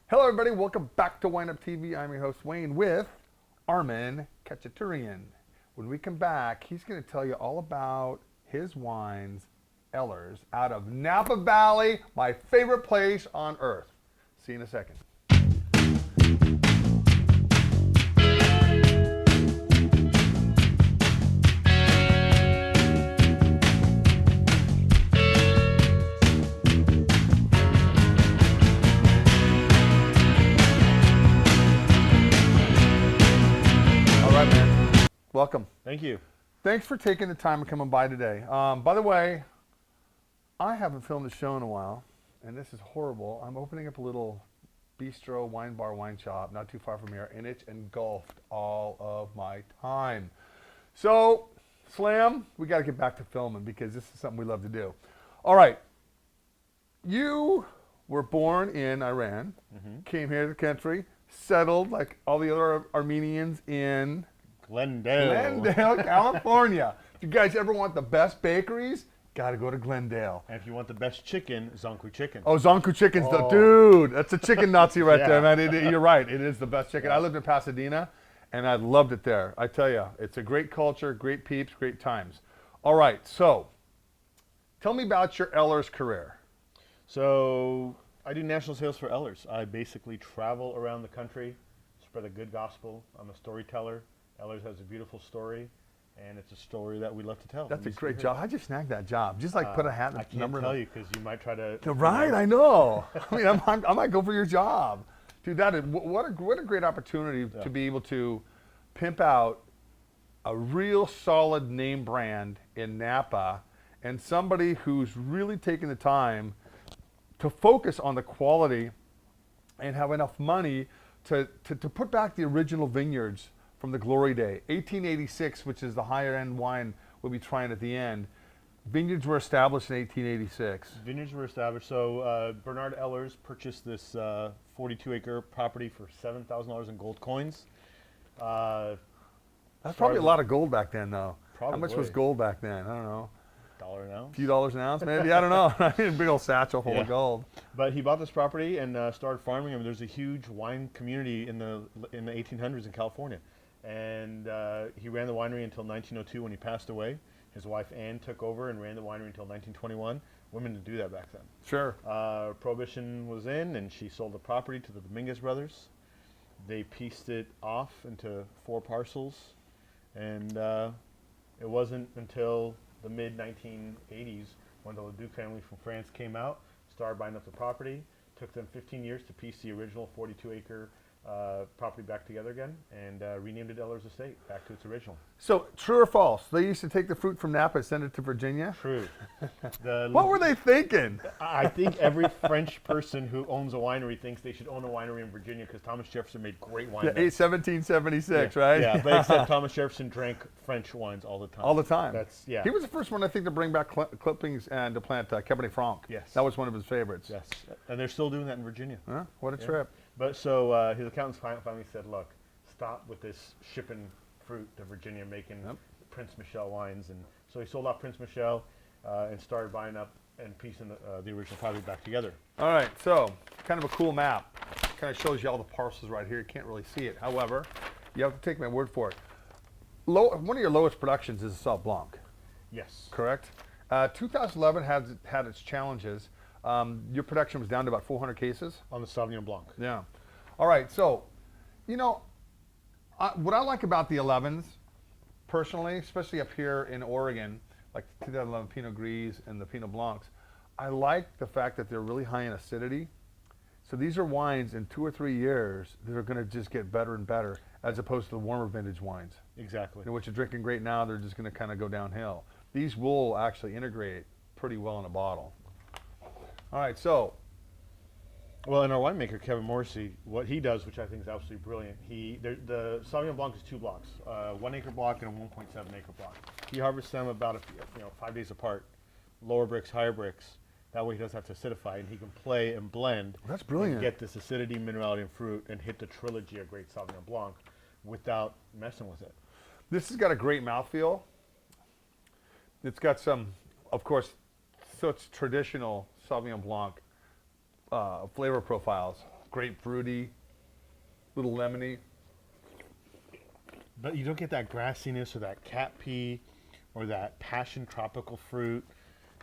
Hello, everybody. Welcome back to WineupTV. I'm your host, Wayne, with Armin Khachaturian. When we come back, he's going to tell you all about his wines, Ehlers, out of Napa Valley, my favorite place on earth. See you in a second. Welcome. Thank you. Thanks for taking the time and coming by today. By the way, I haven't filmed a show in a while, and this is horrible. I'm opening up a little bistro, wine bar, wine shop not too far from here, and it's engulfed all of my time. So, Slam, we got to get back to filming because this is something we love to do. All right. You were born in Iran, came here to the country, settled like all the other Armenians in Glendale, California. If you guys ever want the best bakeries, got to go to Glendale. And if you want the best chicken, Zonku chicken. Oh, Zonku chicken's the dude. That's a chicken Nazi right Yeah. there, man. You're right. It is the best chicken. I lived in Pasadena, and I loved it there. I tell you, it's a great culture, great peeps, great times. All right, so tell me about your Ehlers career. So I do national sales for Ehlers. I basically travel around the country, spread a good gospel. I'm a storyteller. Ehlers has a beautiful story, and it's a story that we love to tell. That's a great job. How'd you snag that job? Just like put a hat and I a can't number. tell you because you might try to. Right, I know. I mean, I might go for your job. Dude, that is, what a great opportunity to be able to pimp out a real solid name brand in Napa, and somebody who's really taking the time to focus on the quality and have enough money to put back the original vineyards from the glory day. 1886, which is the higher end wine we'll be trying at the end. Vineyards were established in 1886. Vineyards were established. So Bernard Ehlers purchased this 42-acre property for $7,000 in gold coins. That's probably a lot of gold back then, though. Probably. How much was gold back then? I don't know. $1 an ounce. A few dollars an ounce, maybe. I don't know. I mean, a big old satchel full of gold. But he bought this property and started farming. I mean, there's a huge wine community in the 1800s in California. And he ran the winery until 1902 when he passed away. His wife Anne took over and ran the winery until 1921. Women didn't do that back then. Sure. Prohibition was in, and she sold the property to the Dominguez brothers. They pieced it off into 4 parcels, and it wasn't until the mid-1980s when the Leduc family from France came out, started buying up the property. Took them 15 years to piece the original 42-acre property back together again, and renamed it Ehlers Estate back to its original. So, true or false? They used to take the fruit from Napa and send it to Virginia? True. What were they thinking? I think every French person who owns a winery thinks they should own a winery in Virginia because Thomas Jefferson made great wine. Yeah, 1776, right? Yeah, but except Thomas Jefferson drank French wines all the time. All the time. Yeah. He was the first one, I think, to bring back clippings and to plant Cabernet Franc. Yes. That was one of his favorites. Yes, and they're still doing that in Virginia. Huh? What a trip. But so his accountants finally said, look, stop with this shipping fruit to Virginia, making Prince Michel wines. And so he sold off Prince Michel and started buying up and piecing the original property back together. All right, so kind of a cool map. Kind of shows you all the parcels right here. You can't really see it. However, you have to take my word for it. One of your lowest productions is a Sauv Blanc. Yes. Correct? 2011 had its challenges. Your production was down to about 400 cases? On the Sauvignon Blanc. Yeah. All right, so, you know, what I like about the 11s, personally, especially up here in Oregon, like the 2011 Pinot Gris and the Pinot Blancs, I like the fact that they're really high in acidity. So these are wines in 2 or 3 years that are going to just get better and better, as opposed to the warmer vintage wines. Exactly. You know, what you're drinking great now, they're just going to kind of go downhill. These will actually integrate pretty well in a bottle. All right, so. Well, and our winemaker, Kevin Morrissey, what he does, which I think is absolutely brilliant, the Sauvignon Blanc is 2 blocks, 1 acre block and a 1.7 acre block. He harvests them about 5 days apart, lower bricks, higher bricks. That way he doesn't have to acidify, and he can play and blend. That's brilliant. And get this acidity, minerality, and fruit, and hit the trilogy of great Sauvignon Blanc without messing with it. This has got a great mouthfeel. It's got some, of course, such traditional Sauvignon Blanc flavor profiles. grapefruity, little lemony. But you don't get that grassiness or that cat pea or that passion tropical fruit,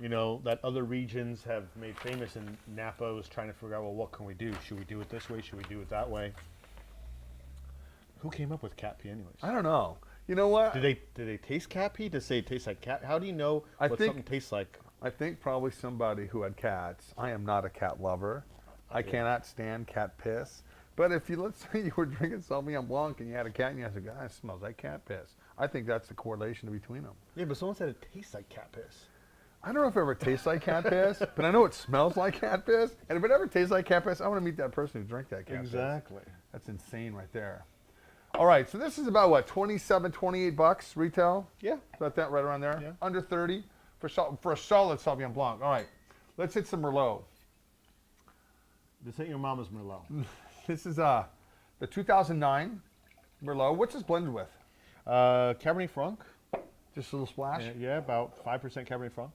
you know, that other regions have made famous. And Napa was trying to figure out, well, what can we do? Should we do it this way? Should we do it that way? Who came up with cat pea anyways? I don't know. You know what? Do they taste cat pea? Does it taste like cat? How do you know what something tastes like? I think probably somebody who had cats. I am not a cat lover. I cannot stand cat piss. But if you, let's say you were drinking Sauvignon Blanc and you had a cat and you said, "God, it smells like cat piss." I think that's the correlation between them. Yeah, but someone said it tastes like cat piss. I don't know if it ever tastes like cat piss, but I know it smells like cat piss. And if it ever tastes like cat piss, I want to meet that person who drank that cat piss. Exactly. That's insane right there. All right, so this is about what, 27, 28 bucks retail? Yeah. About that, right around there? Yeah. Under 30 for a solid Sauvignon Blanc. All right, let's hit some Merlot. This ain't your mama's Merlot. This is the 2009 Merlot. What's this blended with? Cabernet Franc. Just a little splash? Yeah, about 5% Cabernet Franc.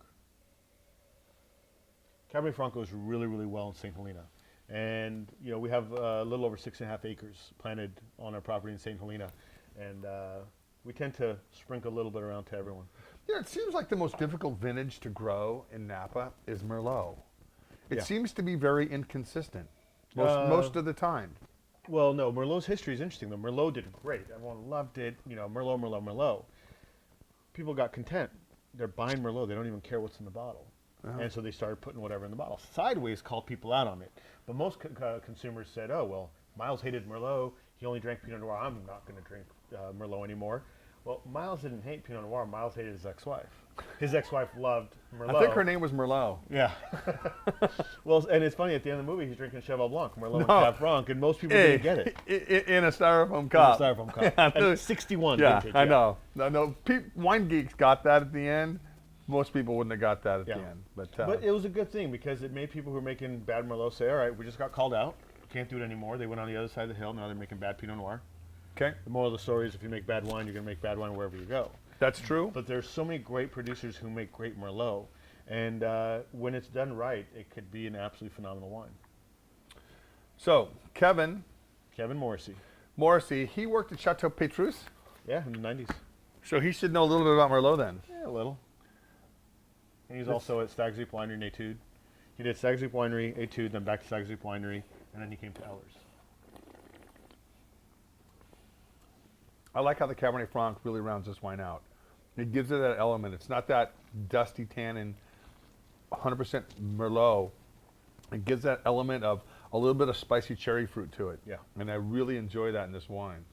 Cabernet Franc goes really, really well in St. Helena. And, you know, we have a little over 6.5 acres planted on our property in St. Helena. And we tend to sprinkle a little bit around to everyone. Yeah, it seems like the most difficult vintage to grow in Napa is Merlot. It seems to be very inconsistent most of the time. Well, no, Merlot's history is interesting, though. Merlot did great. Everyone loved it. You know, Merlot, Merlot, Merlot. People got content. They're buying Merlot. They don't even care what's in the bottle. And so they started putting whatever in the bottle. Sideways called people out on it. But most consumers said, oh, well, Miles hated Merlot. He only drank Pinot Noir. I'm not going to drink Merlot anymore. Well, Miles didn't hate Pinot Noir. Miles hated his ex-wife. His ex-wife loved Merlot. I think her name was Merlot. Yeah. Well, and it's funny, at the end of the movie, he's drinking Cheval Blanc, Merlot and Cab Franc, and most people didn't get it. In a styrofoam cup. In a styrofoam cup. Yeah, And 61 yeah, vintage. I know. No, wine geeks got that at the end. Most people wouldn't have got that at the end. But it was a good thing because it made people who were making bad Merlot say, all right, we just got called out. Can't do it anymore. They went on the other side of the hill. Now they're making bad Pinot Noir. Okay. The moral of the story is if you make bad wine, you're going to make bad wine wherever you go. That's true. But there's so many great producers who make great Merlot. And when it's done right, it could be an absolutely phenomenal wine. So, Kevin Morrissey. he worked at Chateau Petrus. Yeah, in the 90s. So he should know a little bit about Merlot then. Yeah, a little. And he's also at Stag's Leap Winery in Etude. He did Stag's Leap Winery, Etude, then back to Stag's Leap Winery, and then he came to Ehlers. I like how the Cabernet Franc really rounds this wine out. It gives it that element. It's not that dusty tannin, 100% Merlot. It gives that element of a little bit of spicy cherry fruit to it. Yeah. And I really enjoy that in this wine.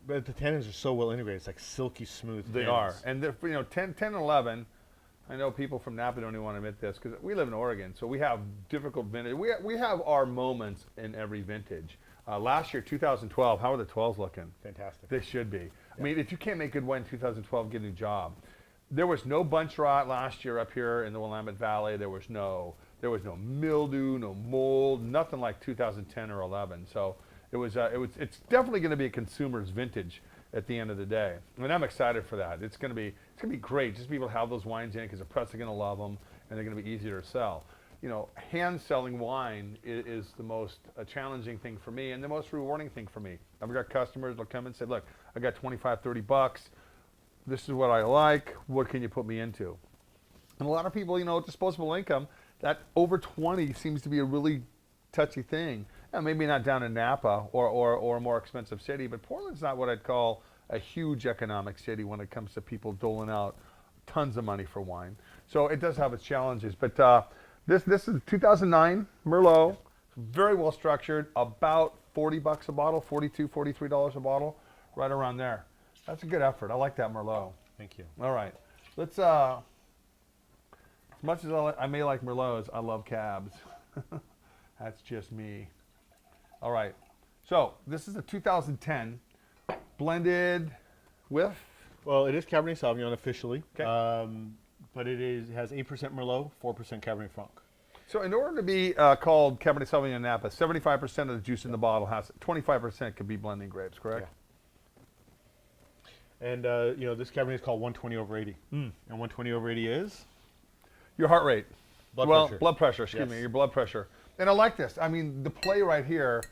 But the tannins are so well integrated. It's like silky smooth. They tannins. are. And they're, 10 and 11, I know people from Napa don't even want to admit this because we live in Oregon, so we have difficult vintage. We have our moments in every vintage. Last year, 2012, how are the 12s looking? Fantastic. They should be. I mean, if you can't make good wine in 2012, get a new job. There was no bunch rot last year up here in the Willamette Valley. There was no mildew, no mold, nothing like 2010 or 11. So it's definitely going to be a consumer's vintage at the end of the day. I mean, I'm excited for that. It's going to be great. Just be able to have those wines in it because the press are going to love them and they're going to be easier to sell. Hand selling wine is the most challenging thing for me and the most rewarding thing for me. I've got customers that'll come and say, look, I got 25, 30 bucks. This is what I like. What can you put me into? And a lot of people, disposable income, that over 20 seems to be a really touchy thing. And maybe not down in Napa or a more expensive city, but Portland's not what I'd call a huge economic city when it comes to people doling out tons of money for wine. So it does have its challenges. But this is 2009 Merlot, very well structured, about 40 bucks a bottle, $42, $43 a bottle, right around there. That's a good effort. I like that Merlot. Thank you. All right. Let's, as much as I may like Merlots, I love cabs. That's just me. All right. So this is a 2010 blended with? Well, it is Cabernet Sauvignon officially. Okay. But it has 8% Merlot, 4% Cabernet Franc. So in order to be called Cabernet Sauvignon Napa, 75% of the juice in the bottle has 25% could be blending grapes, correct? Yeah. And this Cabernet is called 120 over 80. And 120 over 80 is? Your heart rate. Blood pressure. Blood pressure, excuse Yes. me, your blood pressure. And I like this. I mean, the play right here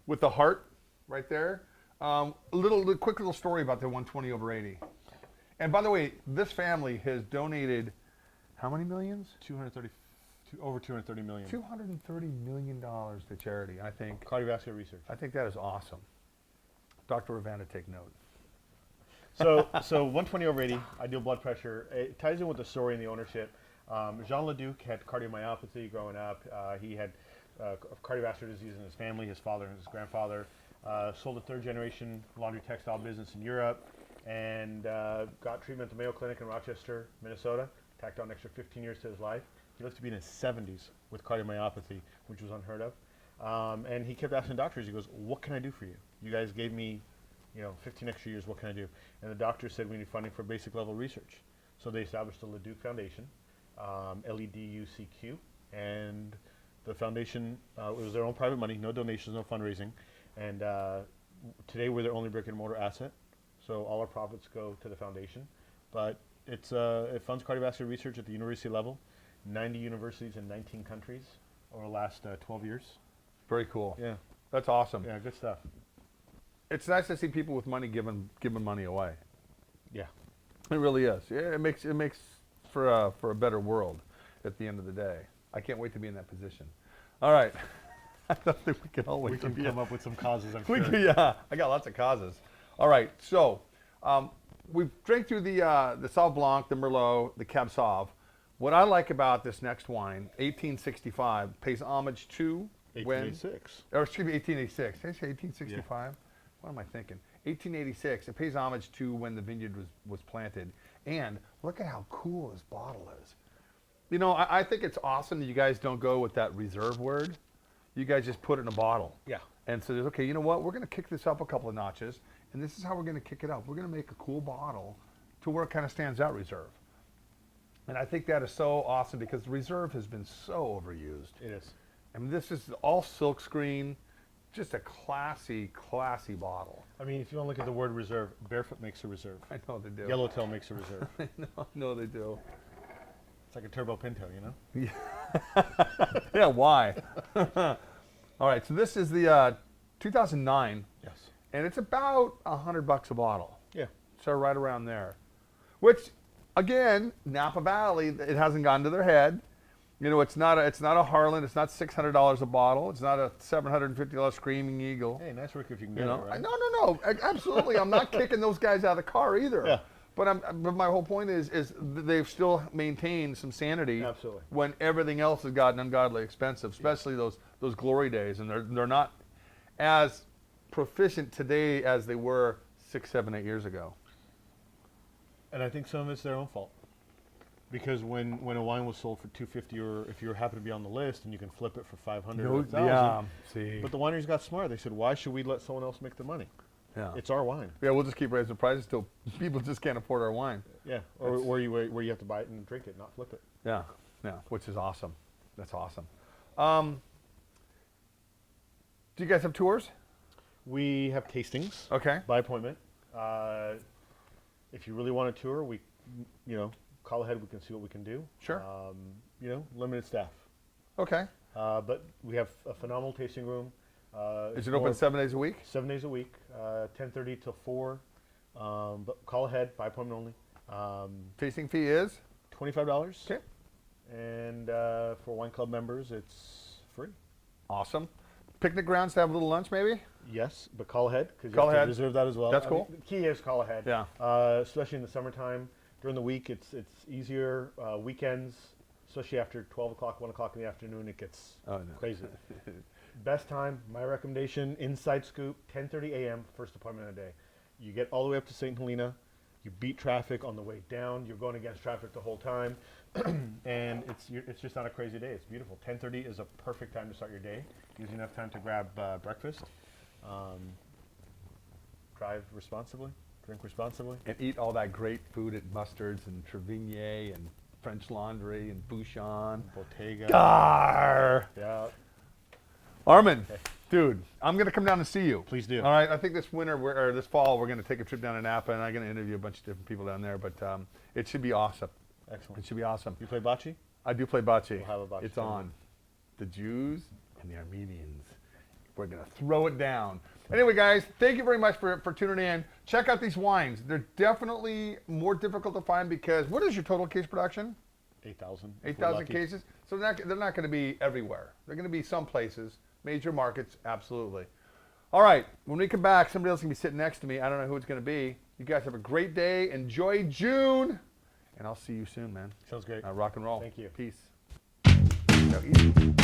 with the heart right there. Quick little story about the 120 over 80. And by the way, this family has donated how many millions? Over 230 million. $230 million to charity. I think Cardiovascular research. I think that is awesome. Dr. Ravana, take note. So 120 over 80, ideal blood pressure. It ties in with the story and the ownership. Jean Leduc had cardiomyopathy growing up. He had cardiovascular disease in his family, his father and his grandfather. Sold a third-generation laundry textile business in Europe, and got treatment at the Mayo Clinic in Rochester, Minnesota. Tacked on an extra 15 years to his life. He lived to be in his 70s with cardiomyopathy, which was unheard of. And he kept asking doctors, he goes, what can I do for you? You guys gave me 15 extra years, what can I do? And the doctor said we need funding for basic level research. So they established the Leduc Foundation, LEDUCQ, and the foundation, it was their own private money, no donations, no fundraising. And today we're their only brick and mortar asset. So all our profits go to the foundation. But it funds cardiovascular research at the university level, 90 universities in 19 countries over the last 12 years. Very cool. Yeah. That's awesome. Yeah, good stuff. It's nice to see people with money giving money away. Yeah. It really is. Yeah, it makes for a better world at the end of the day. I can't wait to be in that position. All right. I don't think we can all wait We to can be come up with some causes, I'm We sure. could, yeah, I got lots of causes. All right, so we've drank through the Sauv Blanc, the Merlot, the Cab Sauv. What I like about this next wine, 1865, pays homage to 1886. or excuse me, 1886. Did I say 1865? What am I thinking? 1886. It pays homage to when the vineyard was planted. And look at how cool this bottle is. You know, I think it's awesome that you guys don't go with that reserve word. You guys just put it in a bottle. Yeah. And so there's, okay, you know what? We're going to kick this up a couple of notches, and this is how we're going to kick it up. We're going to make a cool bottle to where it kind of stands out reserve. And I think that is so awesome because the reserve has been so overused. It is. I mean, this is all silk screen, just a classy, classy bottle. I mean, if you want to look at the word reserve, Barefoot makes a reserve. I know they do. Yellowtail makes a reserve. I know they do. It's like a turbo Pinto, you know? Yeah, why? All right, so this is the 2009, Yes. and it's about $100 a bottle. Yeah. So right around there, which, again, Napa Valley, it hasn't gone to their head. You know, it's not a Harlan. It's not $600 a bottle. It's not a $750 Screaming Eagle. Hey, nice work if you can You get know, it, right? no, absolutely. I'm not kicking those guys out of the car either. Yeah. But my whole point is they've still maintained some sanity. Absolutely. When everything else has gotten ungodly expensive, especially those glory days, and they're not as proficient today as they were 6, 7, 8 years ago. And I think some of it's their own fault. Because when a wine was sold for $250, or if you happen to be on the list and you can flip it for $500 or $1,000, yeah. See. but the wineries got smart. They said, why should we let someone else make the money? Yeah. It's our wine. Yeah, we'll just keep raising prices till people just can't afford our wine. Yeah, or where you have to buy it and drink it, not flip it. Yeah, which is awesome. That's awesome. Do you guys have tours? We have tastings Okay. by appointment. If you really want a tour, we, call ahead. We can see what we can do. Sure. Limited staff. Okay. But we have a phenomenal tasting room. Is it open 7 days a week? 7 days a week, 10:30 till 4. But call ahead, by appointment only. Tasting fee is? $25. Okay. And for wine club members, it's free. Awesome. Picnic grounds to have a little lunch maybe? Yes, but call ahead because you Call have ahead. to reserve that as well. That's cool. The key is call ahead. Yeah. Especially in the summertime. During the week, it's easier. Weekends, especially after 12 o'clock, 1 o'clock in the afternoon, it gets crazy. Best time, my recommendation, inside scoop, 10:30 a.m., first appointment of the day. You get all the way up to St. Helena. You beat traffic on the way down. You're going against traffic the whole time. And it's just not a crazy day. It's beautiful. 10:30 is a perfect time to start your day. Gives you enough time to grab breakfast. Drive responsibly. Drink responsibly. And eat all that great food at Mustards and Trevigny and French Laundry and Bouchon. Bottega. Gar! Yeah. Armin, dude, I'm going to come down and see you. Please do. All right, I think this winter, or this fall, we're going to take a trip down to Napa, and I'm going to interview a bunch of different people down there, but it should be awesome. Excellent. It should be awesome. You play bocce? I do play bocce. We'll have a bocce It's tournament. on. The Jews and the Armenians. We're going to throw it down. Anyway, guys, thank you very much for tuning in. Check out these wines. They're definitely more difficult to find because what is your total case production? 8,000. 8,000 cases. So they're not going to be everywhere. They're going to be some places, major markets, absolutely. All right, when we come back, somebody else is going to be sitting next to me. I don't know who it's going to be. You guys have a great day. Enjoy June. And I'll see you soon, man. Sounds great. Rock and roll. Thank you. Peace. Go easy.